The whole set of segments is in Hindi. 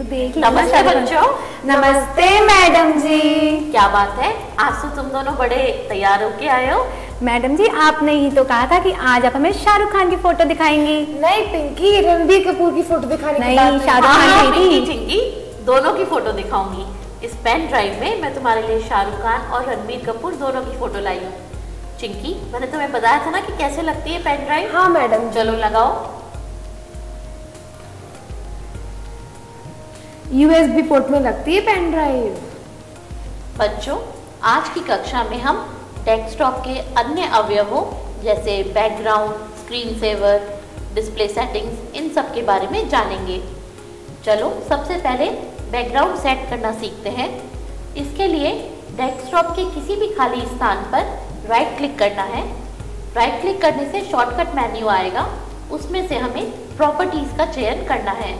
तो देख लो। नमस्ते बच्चों। नमस्ते मैडम जी। क्या बात है, आज तो तुम दोनों बड़े तैयार होके आए हो। मैडम जी आपने ही तो कहा था कि आज आप हमें शाहरुख खान की फोटो दिखाएंगी। नहीं पिंकी, रणबीर कपूर की फोटो दिखाने की बात नहीं, शाहरुख खान की चिंकी दोनों की फोटो दिखाऊंगी। इस पेन ड्राइव में मैं तुम्हारे लिए शाहरुख खान और रणबीर कपूर दोनों की फोटो लाई हूँ। चिंकी, मैंने तुम्हें बताया था ना कि कैसे लगती है पेन ड्राइव। हाँ मैडम। चलो लगाओ। USB पोर्ट में लगती है पेन ड्राइव। बच्चों, आज की कक्षा में हम डेस्कटॉप के अन्य अवयवों जैसे background, screen saver, display settings, इन सब के बारे में जानेंगे। चलो सबसे पहले बैकग्राउंड सेट करना सीखते हैं। इसके लिए डेस्कटॉप के किसी भी खाली स्थान पर राइट क्लिक करना है। राइट क्लिक करने से शॉर्टकट मेन्यू आएगा, उसमें से हमें प्रॉपर्टीज़ का चयन करना है।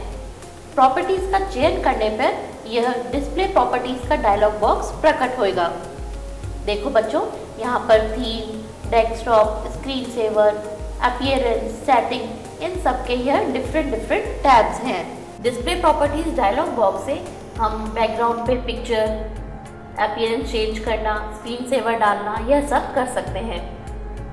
प्रॉपर्टीज़ का चयन करने पर यह डिस्प्ले प्रॉपर्टीज़ का डायलॉग बॉक्स प्रकट होएगा। देखो बच्चों, यहाँ पर theme, desktop, screen saver, appearance, setting, इन सब के यह डिफरेंट टैब्स हैं। डिस्प्ले प्रॉपर्टीज़ डायलॉग बॉक्स से हम बैकग्राउंड पे पिक्चर, अपीयरेंस चेंज करना, स्क्रीन सेवर डालना, यह सब कर सकते हैं।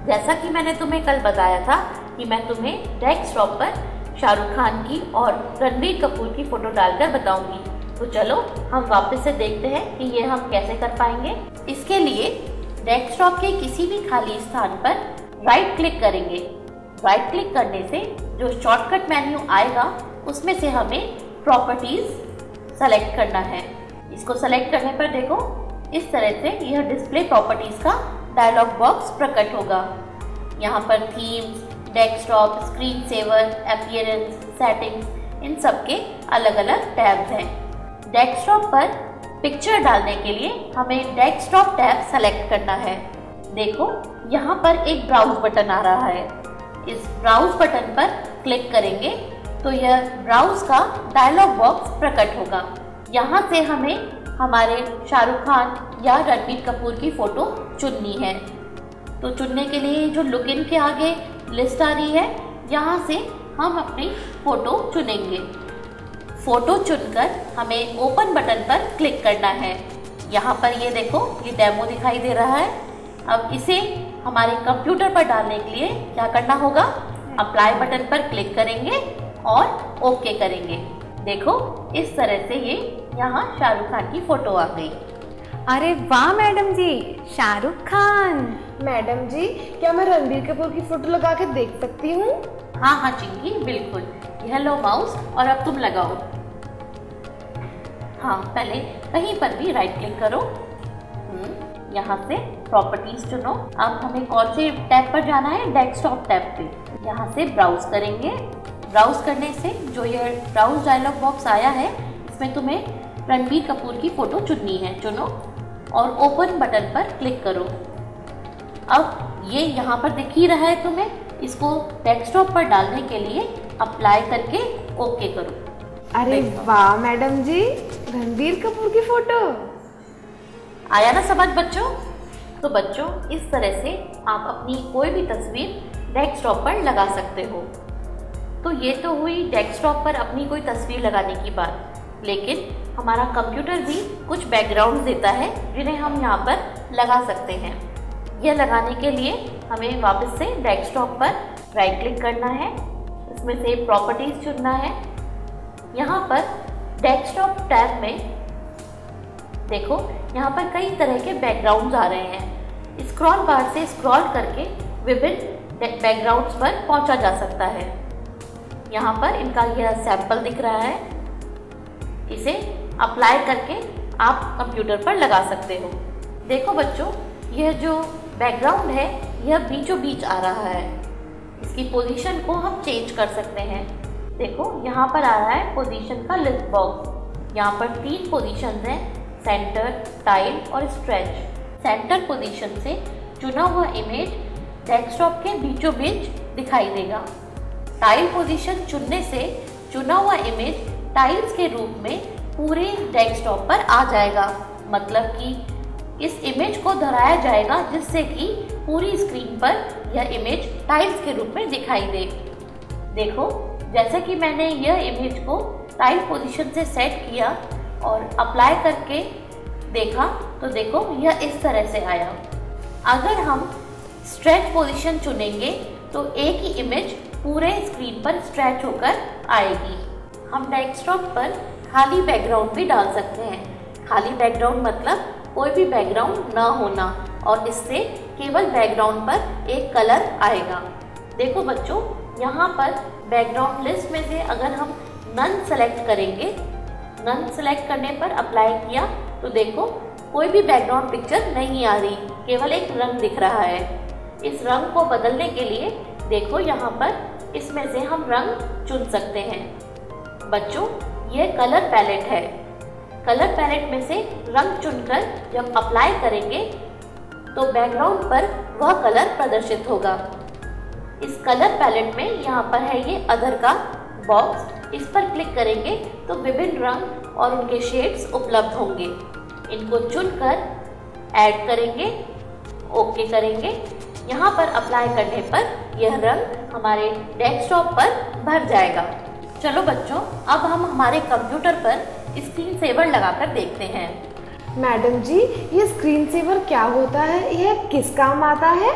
जैसा कि मैंने तुम्हें कल बताया था कि मैं तुम्हें डेस्कटॉप पर शाहरुख खान की और रणबीर कपूर की फोटो डालकर बताऊंगी। तो चलो हम वापस से देखते हैं कि ये हम कैसे कर पाएंगे। इसके लिए डेस्कटॉप के किसी भी खाली स्थान पर राइट क्लिक करेंगे। राइट क्लिक करने से जो शॉर्टकट मेन्यू आएगा उसमें से हमें प्रॉपर्टीज सेलेक्ट करना है। इसको सेलेक्ट करने पर देखो इस तरह से यह डिस्प्ले प्रॉपर्टीज का डायलॉग बॉक्स प्रकट होगा। यहाँ पर themes, desktop, screen saver, appearance, settings, इन सब के अलग अलग टैब्स हैं। डेस्कटॉप पर पिक्चर डालने के लिए हमें डेस्कटॉप टैब सेलेक्ट करना है। देखो यहाँ पर एक ब्राउज बटन आ रहा है। इस ब्राउज बटन पर क्लिक करेंगे तो यह ब्राउज का डायलॉग बॉक्स प्रकट होगा। यहाँ से हमें हमारे शाहरुख खान या रणबीर कपूर की फोटो चुननी है। तो चुनने के लिए जो लुक इन के आगे लिस्ट आ रही है, यहाँ से हम अपनी फ़ोटो चुनेंगे। फ़ोटो चुनकर हमें ओपन बटन पर क्लिक करना है। यहाँ पर ये देखो, ये डेमो दिखाई दे रहा है। अब इसे हमारे कंप्यूटर पर डालने के लिए क्या करना होगा, अप्लाई बटन पर क्लिक करेंगे और ओके करेंगे। देखो इस तरह से ये यहाँ शाहरुख खान की फ़ोटो आ गई। अरे वाह मैडम जी, शाहरुख खान। मैडम जी, क्या मैं रणबीर कपूर की फोटो लगा के देख सकती हूँ? हाँ हाँ चिंकी, बिल्कुल। यह लो माउस और अब तुम लगाओ। हाँ, पहले कहीं पर भी राइट क्लिक करो। यहाँ से प्रॉपर्टीज चुनो। अब हमें कौन से टैब पर जाना है, डेस्कटॉप टैब पे। यहाँ से ब्राउज करेंगे। ब्राउज करने से जो यह ब्राउज डायलॉग बॉक्स आया है, इसमें तुम्हें रणबीर कपूर की फोटो चुननी है। चुनो और ओपन बटन पर क्लिक करो। अब ये यहाँ पर दिख ही रहा है तुम्हें। इसको डेस्कटॉप पर डालने के लिए अप्लाई करके ओके करो। अरे वाह मैडम जी, रणबीर कपूर की फोटो आया ना समझ बच्चों? तो बच्चों, इस तरह से आप अपनी कोई भी तस्वीर डेस्कटॉप पर लगा सकते हो। तो ये तो हुई डेस्कटॉप पर अपनी कोई तस्वीर लगाने की बात, लेकिन हमारा कंप्यूटर भी कुछ बैकग्राउंड देता है जिन्हें हम यहाँ पर लगा सकते हैं। यह लगाने के लिए हमें वापस से डेस्कटॉप पर राइट क्लिक करना है। इसमें से प्रॉपर्टीज चुनना है। यहाँ पर डेस्कटॉप टैब में देखो, यहाँ पर कई तरह के बैकग्राउंड्स आ रहे हैं। स्क्रॉल बार से स्क्रॉल करके विभिन्न बैकग्राउंड्स पर पहुँचा जा सकता है। यहाँ पर इनका यह सैंपल दिख रहा है। इसे अप्लाई करके आप कंप्यूटर पर लगा सकते हो। देखो बच्चों, यह जो बैकग्राउंड है यह बीचों बीच आ रहा है। इसकी पोजीशन को हम चेंज कर सकते हैं। देखो यहाँ पर आ रहा है पोजीशन का लिस्ट बॉक्स। यहाँ पर 3 पोजीशंस हैं, सेंटर, टाइल और स्ट्रेच। सेंटर पोजीशन से चुना हुआ इमेज डेस्कटॉप के बीचों बीच दिखाई देगा। टाइल पोजीशन चुनने से चुना हुआ इमेज टाइल्स के रूप में पूरे डेस्कटॉप पर आ जाएगा। मतलब कि इस इमेज को धराया जाएगा जिससे कि पूरी स्क्रीन पर यह इमेज टाइल्स के रूप में दिखाई दे। देखो जैसे कि मैंने यह इमेज को राइट पोजीशन से सेट किया और अप्लाई करके देखा तो देखो यह इस तरह से आया। अगर हम स्ट्रेच पोजीशन चुनेंगे तो एक ही इमेज पूरे स्क्रीन पर स्ट्रेच होकर आएगी। हम डेस्कटॉप पर खाली बैकग्राउंड भी डाल सकते हैं। खाली बैकग्राउंड मतलब कोई भी बैकग्राउंड ना होना, और इससे केवल बैकग्राउंड पर एक कलर आएगा। देखो बच्चों, यहाँ पर बैकग्राउंड लिस्ट में से अगर हम नन सेलेक्ट करेंगे, नन सेलेक्ट करने पर अप्लाई किया तो देखो कोई भी बैकग्राउंड पिक्चर नहीं आ रही, केवल एक रंग दिख रहा है। इस रंग को बदलने के लिए देखो यहाँ पर इसमें से हम रंग चुन सकते हैं। बच्चों, यह कलर पैलेट है। कलर पैलेट में से रंग चुनकर जब अप्लाई करेंगे तो बैकग्राउंड पर वह कलर प्रदर्शित होगा। इस कलर पैलेट में यहाँ पर है ये अदर का बॉक्स, इस पर क्लिक करेंगे तो विभिन्न रंग और उनके शेड्स उपलब्ध होंगे। इनको चुनकर ऐड करेंगे, ओके करेंगे। यहाँ पर अप्लाई करने पर यह रंग हमारे डेस्कटॉप पर भर जाएगा। चलो बच्चों, अब हम हमारे कंप्यूटर पर स्क्रीन सेवर लगाकर देखते हैं। मैडम जी, ये स्क्रीन सेवर क्या होता है? यह किस काम आता है?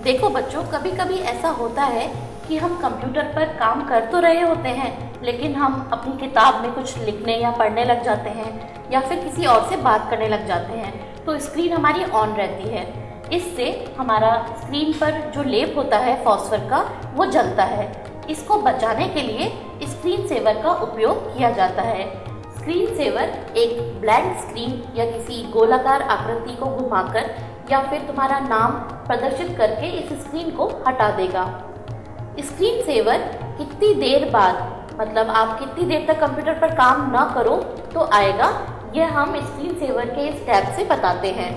देखो बच्चों, कभी कभी ऐसा होता है कि हम कंप्यूटर पर काम कर तो रहे होते हैं, लेकिन हम अपनी किताब में कुछ लिखने या पढ़ने लग जाते हैं या फिर किसी और से बात करने लग जाते हैं, तो स्क्रीन हमारी ऑन रहती है। इससे हमारा स्क्रीन पर जो लेप होता है फॉस्फर का, वो जलता है। इसको बचाने के लिए स्क्रीन सेवर का उपयोग किया जाता है। स्क्रीन सेवर एक ब्लैंक स्क्रीन या किसी गोलाकार आकृति को घुमाकर या फिर तुम्हारा नाम प्रदर्शित करके इस स्क्रीन को हटा देगा। स्क्रीन सेवर कितनी देर बाद, मतलब आप कितनी देर तक कंप्यूटर पर काम ना करो तो आएगा, यह हम स्क्रीन सेवर के इस टैब से बताते हैं।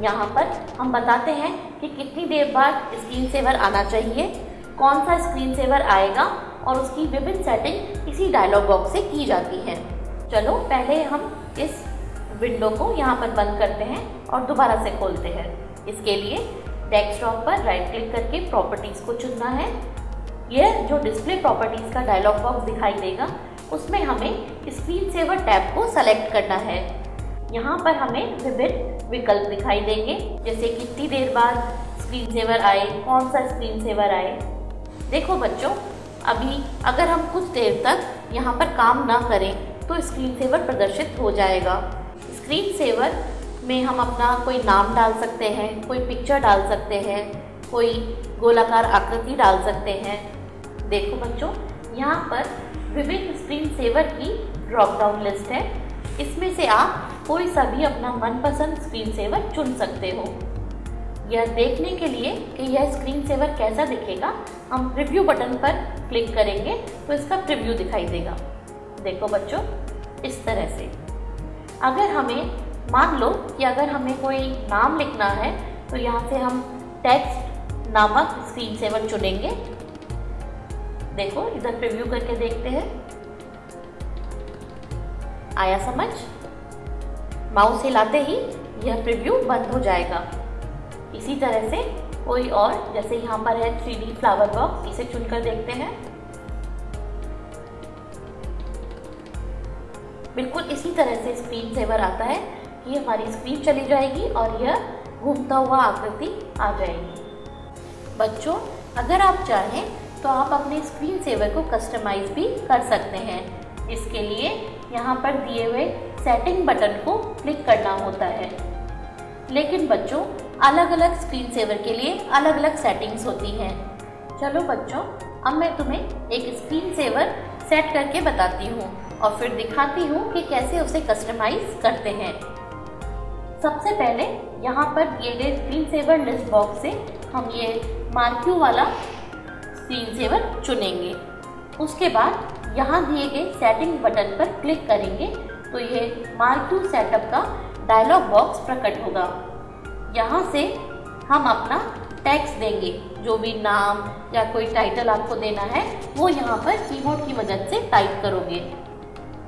यहाँ पर हम बताते हैं कि कितनी देर बाद स्क्रीन सेवर आना चाहिए, कौन सा स्क्रीन सेवर आएगा, और उसकी विभिन्न सेटिंग इसी डायलॉग बॉक्स से की जाती हैं। चलो पहले हम इस विंडो को यहाँ पर बंद करते हैं और दोबारा से खोलते हैं। इसके लिए डेस्कटॉप पर राइट क्लिक करके प्रॉपर्टीज़ को चुनना है। यह जो डिस्प्ले प्रॉपर्टीज़ का डायलॉग बॉक्स दिखाई देगा, उसमें हमें स्क्रीन सेवर टैब को सेलेक्ट करना है। यहाँ पर हमें विभिन्न विकल्प दिखाई देंगे, जैसे कितनी देर बाद स्क्रीन सेवर आए, कौन सा स्क्रीन सेवर आए। देखो बच्चों, अभी अगर हम कुछ देर तक यहाँ पर काम ना करें तो स्क्रीन सेवर प्रदर्शित हो जाएगा। स्क्रीन सेवर में हम अपना कोई नाम डाल सकते हैं, कोई पिक्चर डाल सकते हैं, कोई गोलाकार आकृति डाल सकते हैं। देखो बच्चों, यहाँ पर विभिन्न स्क्रीन सेवर की ड्रॉप डाउन लिस्ट है। इसमें से आप कोई सा भी अपना मनपसंद स्क्रीन सेवर चुन सकते हो। यह देखने के लिए कि यह स्क्रीन सेवर कैसा दिखेगा, हम प्रीव्यू बटन पर क्लिक करेंगे तो इसका प्रीव्यू दिखाई देगा। देखो बच्चों, इस तरह से। अगर हमें मान लो कि अगर हमें कोई नाम लिखना है तो यहाँ से हम टेक्स्ट नामक स्क्रीन सेवर चुनेंगे। देखो, इधर प्रीव्यू करके देखते हैं। आया समझ? माउस हिलाते ही यह प्रीव्यू बंद हो जाएगा। इसी तरह से कोई और, जैसे यहाँ पर है 3D फ्लावर बॉक्स, इसे चुनकर देखते हैं। बिल्कुल इसी तरह से स्क्रीन सेवर आता है कि हमारी स्क्रीन चली जाएगी और यह घूमता हुआ आकृति आ जाएगी। बच्चों, अगर आप चाहें तो आप अपने स्क्रीन सेवर को कस्टमाइज भी कर सकते हैं। इसके लिए यहाँ पर दिए हुए सेटिंग बटन को क्लिक करना होता है। लेकिन बच्चों, अलग अलग स्क्रीन सेवर के लिए अलग अलग सेटिंग्स होती हैं। चलो बच्चों, अब मैं तुम्हें एक स्क्रीन सेवर सेट करके बताती हूँ और फिर दिखाती हूँ कि कैसे उसे कस्टमाइज करते हैं। सबसे पहले यहाँ पर दिए गए स्क्रीन सेवर लिस्ट बॉक्स से हम ये मार्क्यू वाला स्क्रीन सेवर चुनेंगे। उसके बाद यहाँ दिए गए सेटिंग बटन पर क्लिक करेंगे तो ये मार्क्यू सेटअप का डायलॉग बॉक्स प्रकट होगा। यहाँ से हम अपना टेक्स्ट देंगे, जो भी नाम या कोई टाइटल आपको देना है वो यहाँ पर कीबोर्ड की मदद से टाइप करोगे।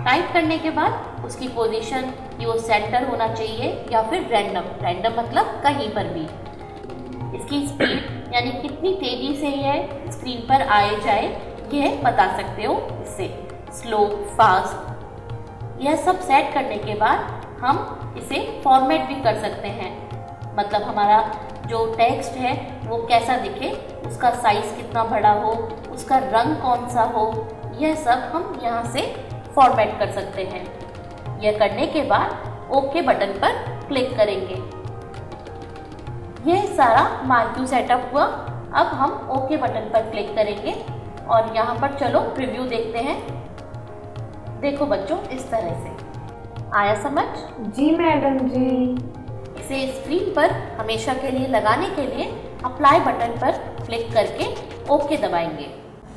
टाइप करने के बाद उसकी पोजीशन कि वो सेंटर होना चाहिए या फिर रैंडम मतलब कहीं पर भी। इसकी स्पीड यानी कितनी तेज़ी से यह स्क्रीन पर आए जाए यह बता सकते हो इससे, स्लो, फास्ट। यह सब सेट करने के बाद हम इसे फॉर्मेट भी कर सकते हैं, मतलब हमारा जो टेक्स्ट है वो कैसा दिखे, उसका साइज कितना बड़ा हो, उसका रंग कौन सा हो, यह सब हम यहाँ से फॉर्मेट कर सकते हैं। यह करने के बाद ओके बटन पर क्लिक करेंगे। यह सारा मार्क्यू सेटअप हुआ। अब हम ओके बटन पर क्लिक करेंगे और यहाँ पर चलो प्रीव्यू देखते हैं। देखो बच्चों, इस तरह से आया समझ? जी मैडम जी। इसे स्क्रीन पर हमेशा के लिए लगाने के लिए अप्लाई बटन पर क्लिक करके ओके दबाएंगे।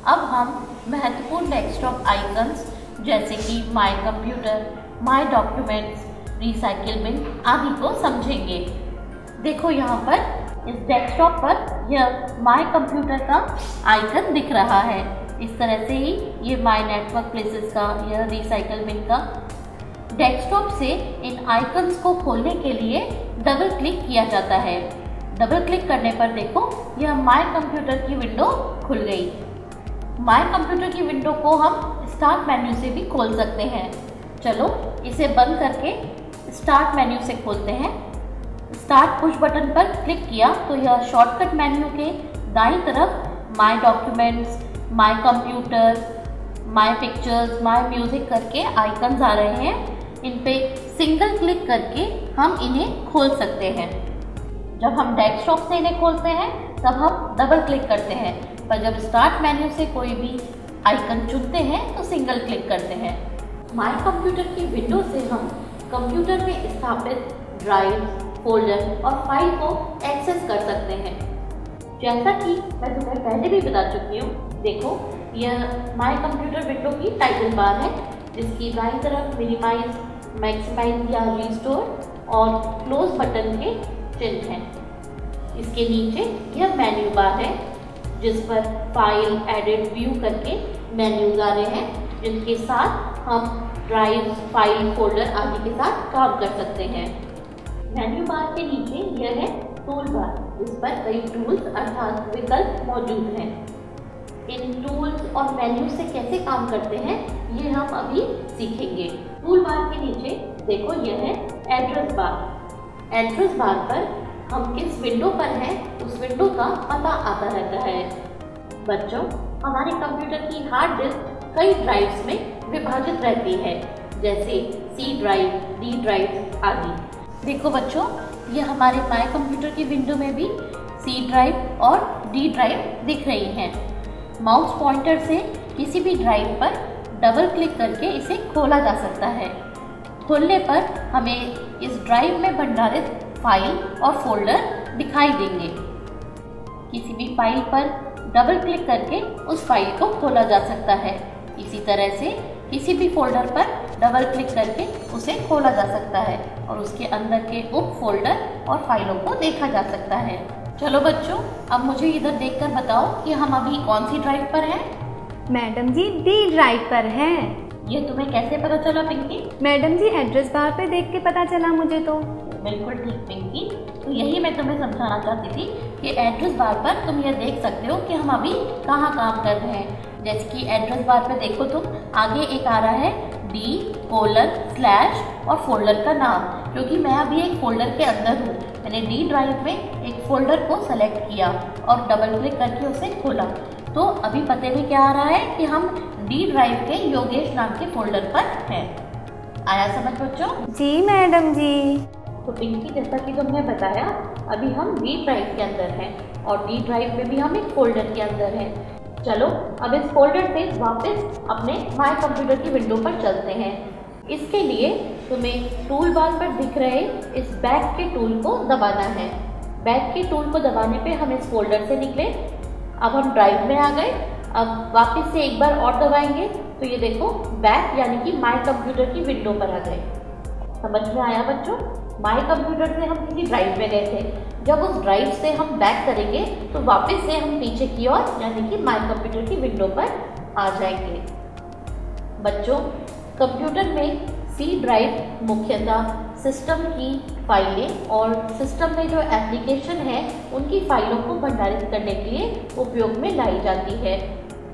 अब हम महत्वपूर्ण डेस्कटॉप आइकन्स जैसे कि my computer, my documents, recycle bin आदि को समझेंगे। देखो यहाँ पर इस डेस्कटॉप पर यह माय कंप्यूटर का आइकन दिख रहा है। इस तरह से ही ये माय नेटवर्क प्लेसेस का, यह रिसाइकिल बिन का। डेस्कटॉप से इन आइकन्स को खोलने के लिए डबल क्लिक किया जाता है। डबल क्लिक करने पर देखो यह माय कंप्यूटर की विंडो खुल गई। माय कंप्यूटर की विंडो को हम स्टार्ट मेन्यू से भी खोल सकते हैं। चलो इसे बंद करके स्टार्ट मेन्यू से खोलते हैं। स्टार्ट पुश बटन पर क्लिक किया तो यह शॉर्टकट मेन्यू के दाईं तरफ my documents, my computer, my pictures, my music करके आइकन्स आ रहे हैं। इन पे सिंगल क्लिक करके हम इन्हें खोल सकते हैं। जब हम डेस्कटॉप से इन्हें खोलते हैं तब हम डबल क्लिक करते हैं, पर जब स्टार्ट मेन्यू से कोई भी आइकन चुनते हैं तो सिंगल क्लिक करते हैं। माय कंप्यूटर की विंडो से हम कंप्यूटर में स्थापित ड्राइव, फोल्डर और फाइल को एक्सेस कर सकते हैं। जैसा कि मैं तुम्हें पहले भी बता चुकी हूँ, देखो यह माय कंप्यूटर विंडो की टाइटल बार है, जिसकी दाईं तरफ मिनिमाइज, मैक्सिमाइज या रिस्टोर और क्लोज बटन के चिन्ह हैं। इसके नीचे यह मेन्यू बार है, जिस पर फाइल, एडिट, व्यू करके मेन्यूज आ रहे हैं, जिनके साथ हम ड्राइव, फाइल, फोल्डर आदि के साथ काम कर सकते हैं। मेन्यू बार के नीचे यह है टूल बार, इस पर कई टूल्स अर्थात विकल्प मौजूद हैं। इन टूल्स और मेन्यू से कैसे काम करते हैं ये हम अभी सीखेंगे। टूल बार के नीचे देखो यह है एड्रेस बार। एड्रेस बार पर हम किस विंडो पर हैं उस विंडो का पता आता रहता है। बच्चों, हमारे कंप्यूटर की हार्ड डिस्क कई ड्राइव्स में विभाजित रहती है, जैसे सी ड्राइव, डी ड्राइव आदि। देखो बच्चों, ये हमारे माय कंप्यूटर की विंडो में भी सी ड्राइव और डी ड्राइव दिख रही हैं। माउस पॉइंटर से किसी भी ड्राइव पर डबल क्लिक करके इसे खोला जा सकता है। खोलने पर हमें इस ड्राइव में भंडारित फाइल और फोल्डर दिखाई देंगे। किसी भी फाइल पर डबल क्लिक करके उस फाइल को खोला जा सकता है। इसी तरह से किसी भी फोल्डर पर डबल क्लिक करके उसे खोला जा सकता है और उसके अंदर के उप फोल्डर और फाइलों को देखा जा सकता है। चलो बच्चों, अब मुझे इधर देखकर बताओ कि हम अभी कौन सी ड्राइव पर हैं? मैडम जी डी ड्राइव पर हैं। ये तुम्हें कैसे पता चला पिंकी? मैडम जी एड्रेस बार पे देख के पता चला मुझे तो। बिल्कुल ठीक पिंकी, तो यही मैं तुम्हें समझाना चाहती थी कि एड्रेस बार पर तुम ये देख सकते हो कि हम अभी कहाँ काम कर रहे हैं। जैसे कि एड्रेस बार पे देखो तुम, आगे एक आ रहा है D:/ और फोल्डर का नाम, क्योंकि मैं अभी एक फोल्डर के अंदर हूँ। मैंने डी ड्राइव में एक फोल्डर को सेलेक्ट किया और डबल क्लिक करके उसे खोला, तो अभी पते में क्या आ रहा है कि हम डी ड्राइव के योगेश नाम के फोल्डर पर हैं। आया समझ बच्चों? जी मैडम जी। तो पिंकी, जैसा कि तुमने बताया, अभी हम डी ड्राइव के अंदर हैं और डी ड्राइव में भी हम एक फोल्डर के अंदर हैं। चलो अब इस फोल्डर से वापस अपने माय कंप्यूटर की विंडो पर चलते हैं। इसके लिए तुम्हें टूल बार पर दिख रहे इस बैक के टूल को दबाना है। बैक के टूल को दबाने पे हम इस फोल्डर से निकले। अब हम ड्राइव में आ गए। अब वापस से एक बार और दबाएंगे तो ये देखो बैक यानी कि माय कंप्यूटर की विंडो पर आ गए। समझ में आया बच्चों? माय कंप्यूटर से हम किसी ड्राइव में गए थे, जब उस ड्राइव से हम बैक करेंगे तो वापस से हम पीछे की ओर यानी कि माय कंप्यूटर की विंडो पर आ जाएंगे। बच्चों, कंप्यूटर में सी ड्राइव मुख्यतः सिस्टम की फाइलें और सिस्टम में जो एप्लीकेशन है उनकी फाइलों को भंडारित करने के लिए उपयोग में लाई जाती है।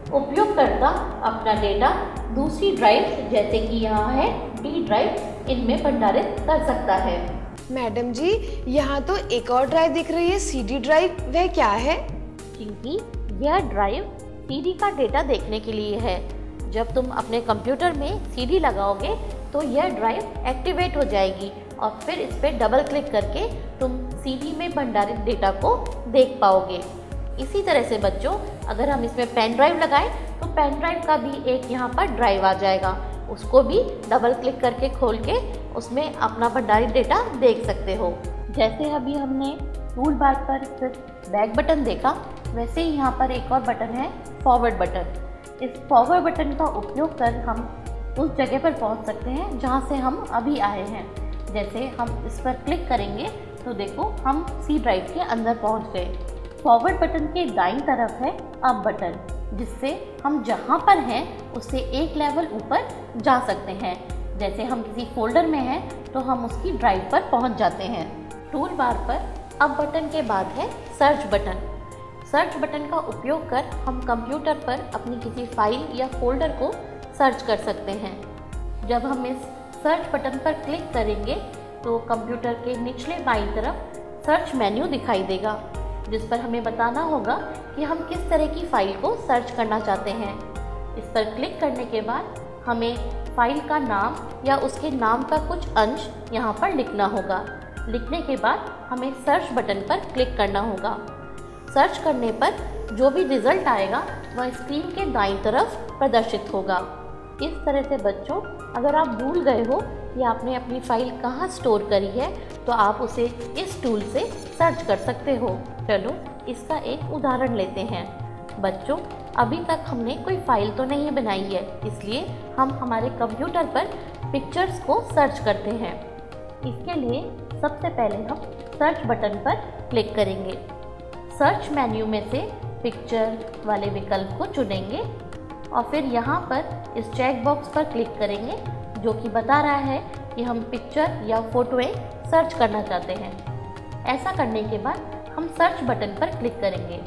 उपयोगकर्ता अपना डेटा दूसरी ड्राइव जैसे कि यहाँ है डी ड्राइव, इनमें भंडारित कर सकता है। मैडम जी, यहाँ तो एक और ड्राइव दिख रही है, CD ड्राइव, वह क्या है? क्योंकि यह ड्राइव CD का डेटा देखने के लिए है। जब तुम अपने कंप्यूटर में CD लगाओगे तो यह ड्राइव एक्टिवेट हो जाएगी और फिर इस पर डबल क्लिक करके तुम CD में भंडारित डेटा को देख पाओगे। इसी तरह से बच्चों, अगर हम इसमें पेन ड्राइव लगाएं तो पेन ड्राइव का भी एक यहाँ पर ड्राइव आ जाएगा, उसको भी डबल क्लिक करके खोल के उसमें अपना भंडारित डेटा देख सकते हो। जैसे अभी हमने टूल बार पर सिर्फ बैक बटन देखा, वैसे ही यहाँ पर एक और बटन है फॉरवर्ड बटन। इस फॉरवर्ड बटन का उपयोग कर हम उस जगह पर पहुँच सकते हैं जहाँ से हम अभी आए हैं। जैसे हम इस पर क्लिक करेंगे तो देखो हम C ड्राइव के अंदर पहुँच गए। फॉरवर्ड बटन के दाईं तरफ है अप बटन, जिससे हम जहाँ पर हैं उससे एक लेवल ऊपर जा सकते हैं। जैसे हम किसी फोल्डर में हैं तो हम उसकी ड्राइव पर पहुँच जाते हैं। टूल बार पर अप बटन के बाद है सर्च बटन। सर्च बटन का उपयोग कर हम कंप्यूटर पर अपनी किसी फाइल या फोल्डर को सर्च कर सकते हैं। जब हम इस सर्च बटन पर क्लिक करेंगे तो कंप्यूटर के निचले बाईं तरफ सर्च मेन्यू दिखाई देगा, जिस पर हमें बताना होगा कि हम किस तरह की फ़ाइल को सर्च करना चाहते हैं। इस पर क्लिक करने के बाद हमें फ़ाइल का नाम या उसके नाम का कुछ अंश यहाँ पर लिखना होगा। लिखने के बाद हमें सर्च बटन पर क्लिक करना होगा। सर्च करने पर जो भी रिज़ल्ट आएगा वह स्क्रीन के दाईं तरफ प्रदर्शित होगा। इस तरह से बच्चों, अगर आप भूल गए हो कि आपने अपनी फ़ाइल कहाँ स्टोर करी है तो आप उसे इस टूल से सर्च कर सकते हो। चलो इसका एक उदाहरण लेते हैं। बच्चों, अभी तक हमने कोई फ़ाइल तो नहीं बनाई है, इसलिए हम हमारे कंप्यूटर पर पिक्चर्स को सर्च करते हैं। इसके लिए सबसे पहले हम सर्च बटन पर क्लिक करेंगे। सर्च मेन्यू में से पिक्चर वाले विकल्प को चुनेंगे और फिर यहाँ पर इस चेक बॉक्स पर क्लिक करेंगे जो कि बता रहा है कि हम पिक्चर या फ़ोटोएँ सर्च करना चाहते हैं। ऐसा करने के बाद हम सर्च बटन पर क्लिक करेंगे।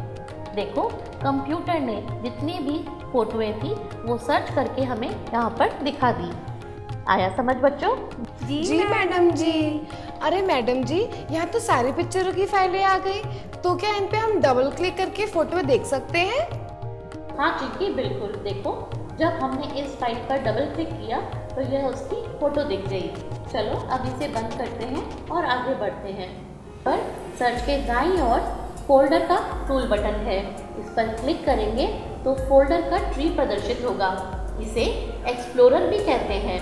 देखो, कंप्यूटर ने जितनी भी फ़ोटोएँ थी वो सर्च करके हमें यहाँ पर दिखा दी। आया समझ बच्चों? जी मैडम जी। अरे मैडम जी, यहाँ तो सारी पिक्चरों की फाइलें आ गई, तो क्या इन पे हम डबल क्लिक करके फ़ोटो देख सकते हैं? हाँ चिंकी, बिल्कुल। देखो, जब हमने इस फाइल पर डबल क्लिक किया तो यह उसकी फ़ोटो दिख गई। चलो अब इसे बंद करते हैं और आगे बढ़ते हैं। पर सर्च के दाईं ओर फोल्डर का टूल बटन है। इस पर क्लिक करेंगे तो फोल्डर का ट्री प्रदर्शित होगा। इसे एक्सप्लोरर भी कहते हैं।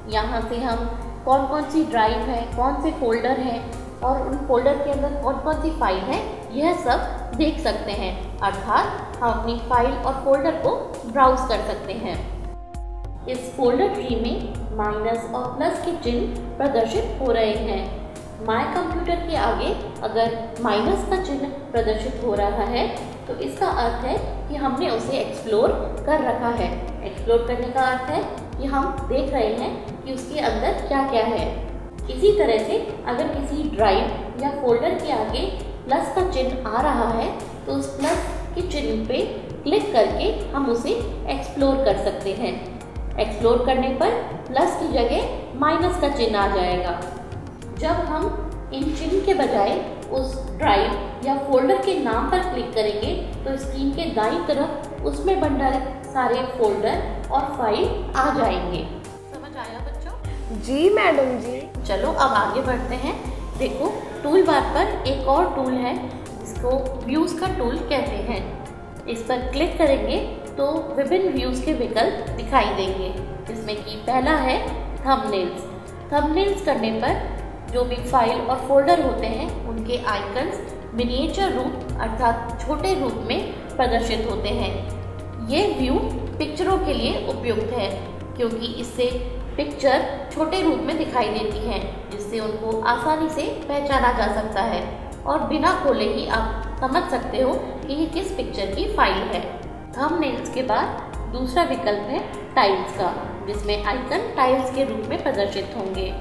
यहाँ से हम कौन कौन सी ड्राइव है, कौन से फोल्डर हैं और उन फोल्डर के अंदर कौन कौन सी फाइल है, यह सब देख सकते हैं। अर्थात हम अपनी फाइल और फोल्डर को ब्राउज कर सकते हैं। इस फोल्डर ट्री में माइनस और प्लस के चिन्ह प्रदर्शित हो रहे हैं। माय कंप्यूटर के आगे अगर माइनस का चिन्ह प्रदर्शित हो रहा है तो इसका अर्थ है कि हमने उसे एक्सप्लोर कर रखा है। एक्सप्लोर करने का अर्थ है कि हम देख रहे हैं कि उसके अंदर क्या क्या है। इसी तरह से अगर किसी ड्राइव या फोल्डर के आगे प्लस का चिन्ह आ रहा है तो उस प्लस के चिन्ह पे क्लिक करके हम उसे एक्सप्लोर कर सकते हैं। एक्सप्लोर करने पर प्लस की जगह माइनस का चिन्ह आ जाएगा। जब हम इन चिन्ह के बजाय उस ड्राइव या फोल्डर के नाम पर क्लिक करेंगे तो स्क्रीन के दाईं तरफ उसमें भंडारित सारे फोल्डर और फाइल आ जाएंगे। समझ आया बच्चों? जी मैडम जी। चलो अब आगे बढ़ते हैं। देखो, टूल बार पर एक और टूल है, इसको व्यूज़ का टूल कहते हैं। इस पर क्लिक करेंगे तो विभिन्न व्यूज़ के विकल्प दिखाई देंगे, जिसमें कि पहला है थंबनेल्स। थंबनेल्स करने पर जो भी फाइल और फोल्डर होते हैं उनके आइकन्स मिनिएचर रूप अर्थात छोटे रूप में प्रदर्शित होते हैं। ये व्यू पिक्चरों के लिए उपयुक्त है क्योंकि इससे पिक्चर छोटे रूप में दिखाई देती है, जिससे उनको आसानी से पहचाना जा सकता है और बिना खोले ही आप समझ सकते हो कि ये किस पिक्चर की फाइल है। थंबनेल्स के बाद दूसरा विकल्प है टाइल्स का, जिसमें आइकन टाइल्स के रूप में प्रदर्शित होंगे।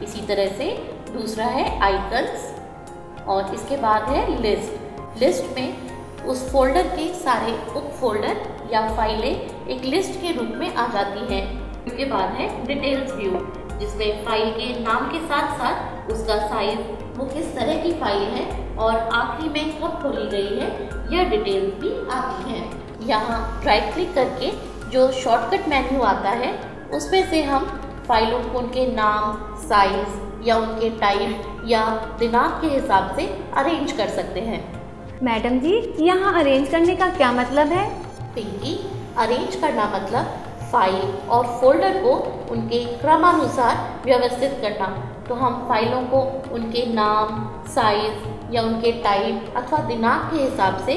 इसी तरह से दूसरा है आइकन्स और इसके बाद है लिस्ट। लिस्ट में उस फोल्डर के सारे उप फोल्डर या फाइलें एक लिस्ट के रूप में आ जाती हैं। उसके बाद है डिटेल्स व्यू, जिसमें फाइल के नाम के साथ साथ उसका साइज, वो किस तरह की फाइल है और आखिरी में कब खोली गई है, यह डिटेल्स भी आती हैं। यहाँ राइट क्लिक करके जो शॉर्टकट मेन्यू आता है उसमें से हम फाइलों को उनके नाम, साइज या उनके टाइप या दिनांक के हिसाब से अरेंज कर सकते हैं। मैडम जी, यहाँ अरेंज करने का क्या मतलब है? पिंकी, अरेंज करना मतलब फाइल और फोल्डर को उनके क्रमानुसार व्यवस्थित करना। तो हम फाइलों को उनके नाम, साइज या उनके टाइप अथवा दिनांक के हिसाब से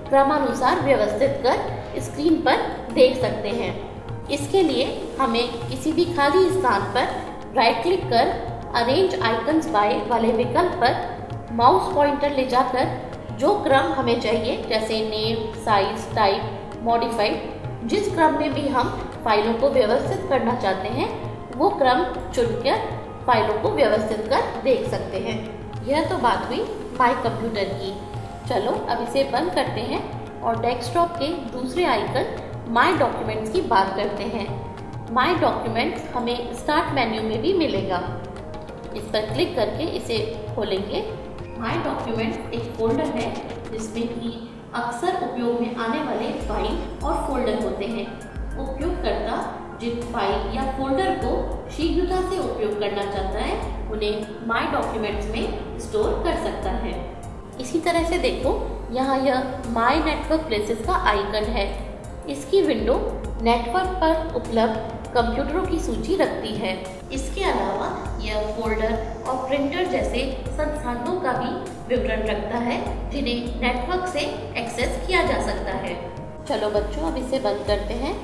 क्रमानुसार व्यवस्थित कर स्क्रीन पर देख सकते हैं। इसके लिए हमें किसी भी खाली स्थान पर राइट क्लिक कर अरेंज आइकन्स बाय वाले विकल्प पर माउस पॉइंटर ले जाकर जो क्रम हमें चाहिए, जैसे नेम, साइज, टाइप, मॉडिफाइड, जिस क्रम में भी हम फाइलों को व्यवस्थित करना चाहते हैं वो क्रम चुनकर फाइलों को व्यवस्थित कर देख सकते हैं। यह तो बात हुई माय कंप्यूटर की। चलो अब इसे बंद करते हैं और डेस्कटॉप के दूसरे आइकन माय डॉक्यूमेंट्स की बात करते हैं। माय डॉक्यूमेंट्स हमें स्टार्ट मेन्यू में भी मिलेगा। इस पर क्लिक करके इसे खोलेंगे। माय डॉक्यूमेंट्स एक फोल्डर है जिसमें कि अक्सर उपयोग में आने वाले फाइल और फोल्डर होते हैं। उपयोगकर्ता जिन फाइल या फोल्डर को शीघ्रता से उपयोग करना चाहता है उन्हें माय डॉक्यूमेंट्स में स्टोर कर सकता है। इसी तरह से देखो, यहाँ यह माय नेटवर्क प्लेसेस का आइकन है। इसकी विंडो नेटवर्क पर उपलब्ध कंप्यूटरों की सूची रखती है। इसके अलावा यह फोल्डर और प्रिंटर जैसे संसाधनों का भी विवरण रखता है जिन्हें नेटवर्क से एक्सेस किया जा सकता है। चलो बच्चों, अब इसे बंद करते हैं।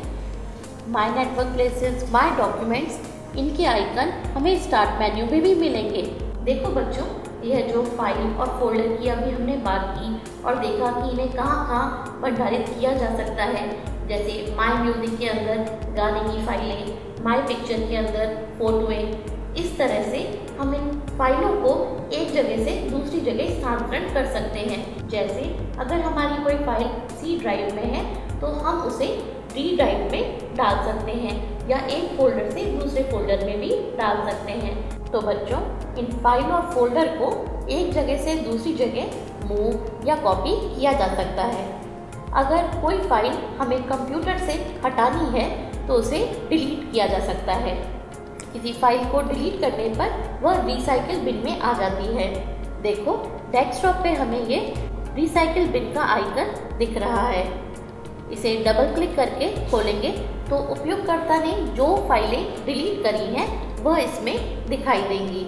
My network places, my documents, इनके आइकन हमें स्टार्ट मेन्यू में भी मिलेंगे। देखो बच्चों, यह जो फाइल और फोल्डर की अभी हमने बात की और देखा कि इन्हें कहाँ कहाँ भंडारित किया जा सकता है, जैसे माय म्यूजिक के अंदर गाने की फाइलें, माय पिक्चर के अंदर फोटोएं। इस तरह से हम इन फाइलों को एक जगह से दूसरी जगह स्थानांतरण कर सकते हैं। जैसे अगर हमारी कोई फाइल सी ड्राइव में है तो हम उसे डी ड्राइव में डाल सकते हैं या एक फोल्डर से दूसरे फोल्डर में भी डाल सकते हैं। तो बच्चों, इन फाइल और फोल्डर को एक जगह से दूसरी जगह मूव या कॉपी किया जा सकता है। अगर कोई फाइल हमें कंप्यूटर से हटानी है तो उसे डिलीट किया जा सकता है। किसी फाइल को डिलीट करने पर वह रिसाइकिल बिन में आ जाती है। देखो, डेस्कटॉप पे हमें ये रिसाइकिल बिन का आइकन दिख रहा है। इसे डबल क्लिक करके खोलेंगे तो उपयोगकर्ता ने जो फाइलें डिलीट करी हैं वह इसमें दिखाई देंगी।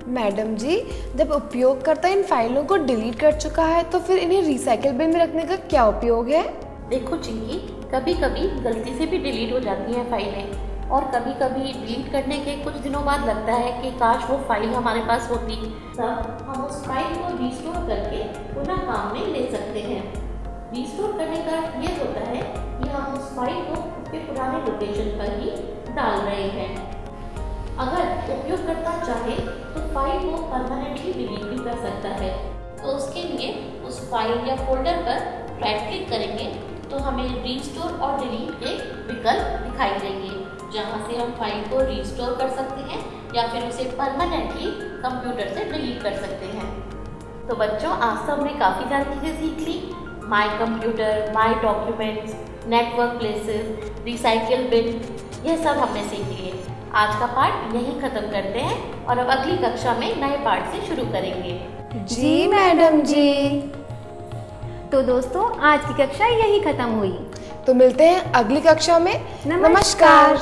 मैडम जी, जब उपयोगकर्ता इन फाइलों को डिलीट कर चुका है तो फिर इन्हें रिसाइकिल बिन में रखने का क्या उपयोग है? देखो चिंकी, कभी कभी गलती से भी डिलीट हो जाती हैं फाइलें और कभी कभी डिलीट करने के कुछ दिनों बाद लगता है कि काश वो फाइल हमारे पास होती, तब हम उस फाइल को रिस्टोर करके पुनः काम में ले सकते हैं। रिस्टोर करने का ये होता है कि हम उस फाइल को उसके पुराने लोकेशन पर ही डाल रहे हैं। अगर उपयोगकर्ता चाहे तो फाइल को परमानेंटली डिलीट भी कर सकता है। तो उसके लिए उस फाइल या फोल्डर पर राइट क्लिक करेंगे तो हमें रिस्टोर और डिलीट के विकल्प दिखाई देंगे, जहां से हम फाइल को रिस्टोर कर सकते हैं या फिर उसे परमानेंटली कंप्यूटर से डिलीट कर सकते हैं। तो बच्चों, आज तो हमने काफ़ी सारी चीज़ें सीख ली। My computer, my documents, network places, recycle bin, यह सब हमने सीख लिए। आज का पार्ट यहीं ख़त्म करते हैं और अब अगली कक्षा में नए पार्ट से शुरू करेंगे। जी मैडम जी। तो दोस्तों, आज की कक्षा यही खत्म हुई। तो मिलते हैं अगली कक्षा में। नमस्कार।